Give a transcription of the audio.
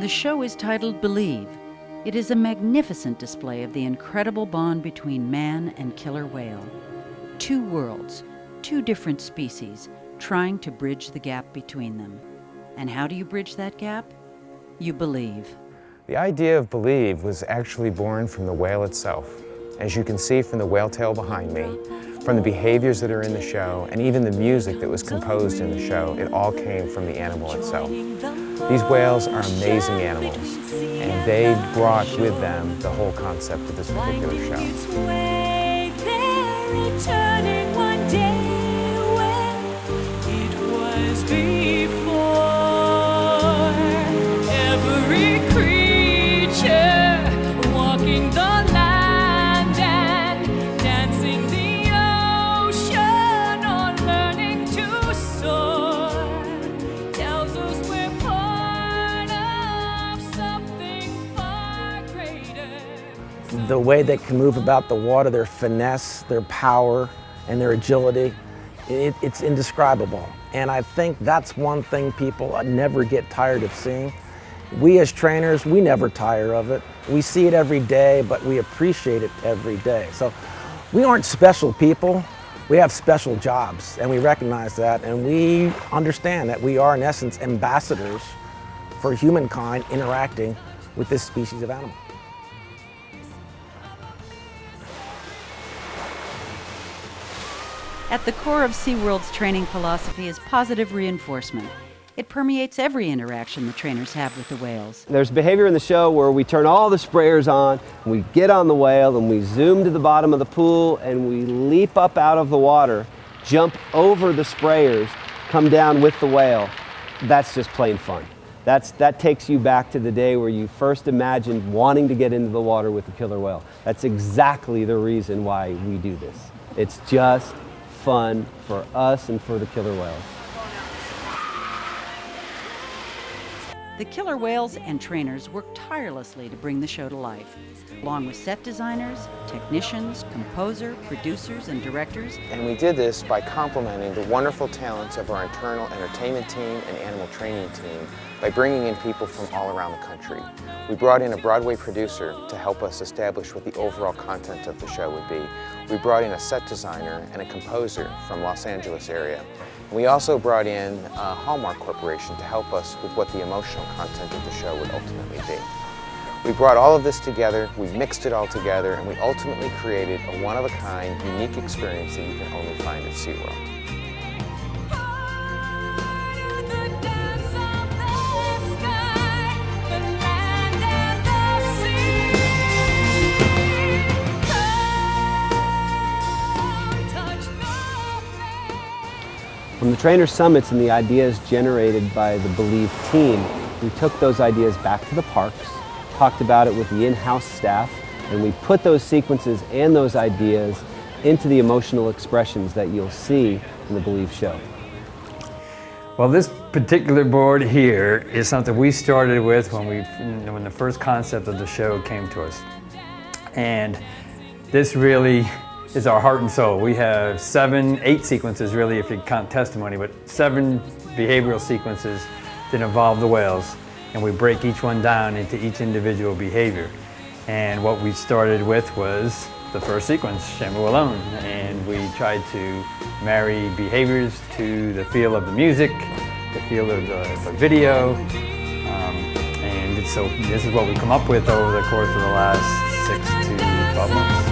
The show is titled Believe. It is a magnificent display of the incredible bond between man and killer whale. Two worlds, two different species, trying to bridge the gap between them. And how do you bridge that gap? You believe. The idea of Believe was actually born from the whale itself. As you can see from the whale tail behind me, from the behaviors that are in the show, and even the music that was composed in the show, it all came from the animal itself. These whales are amazing animals, and they brought with them the whole concept of this particular show. The way they can move about the water, their finesse, their power, and their agility, it's indescribable. And I think that's one thing people never get tired of seeing. We as trainers, we never tire of it. We see it every day, but we appreciate it every day. So we aren't special people. We have special jobs, and we recognize that, and we understand that we are, in essence, ambassadors for humankind interacting with this species of animal. At the core of SeaWorld's training philosophy is positive reinforcement. It permeates every interaction the trainers have with the whales. There's behavior in the show where we turn all the sprayers on, and we get on the whale, and we zoom to the bottom of the pool, and we leap up out of the water, jump over the sprayers, come down with the whale. That's just plain fun. That takes you back to the day where you first imagined wanting to get into the water with the killer whale. That's exactly the reason why we do this. It's just fun for us and for the killer whales. The killer whales and trainers work tirelessly to bring the show to life, along with set designers, technicians, composer, producers, and directors. And we did this by complementing the wonderful talents of our internal entertainment team and animal training team by bringing in people from all around the country. We brought in a Broadway producer to help us establish what the overall content of the show would be. We brought in a set designer and a composer from Los Angeles area. We also brought in Hallmark Corporation to help us with what the emotional content of the show would ultimately be. We brought all of this together, we mixed it all together, and we ultimately created a one-of-a-kind, unique experience that you can only find at SeaWorld. From the trainer summits and the ideas generated by the Believe team, we took those ideas back to the parks, talked about it with the in-house staff, and we put those sequences and those ideas into the emotional expressions that you'll see in the Believe show. Well, this particular board here is something we started with when the first concept of the show came to us. And this really is our heart and soul. We have 8 sequences really if you count testimony, but 7 behavioral sequences that involve the whales, and we break each one down into each individual behavior. And what we started with was the first sequence, Shamu Alone, and we tried to marry behaviors to the feel of the music, the feel of the video, and so this is what we come up with over the course of the last 6 to 12 months.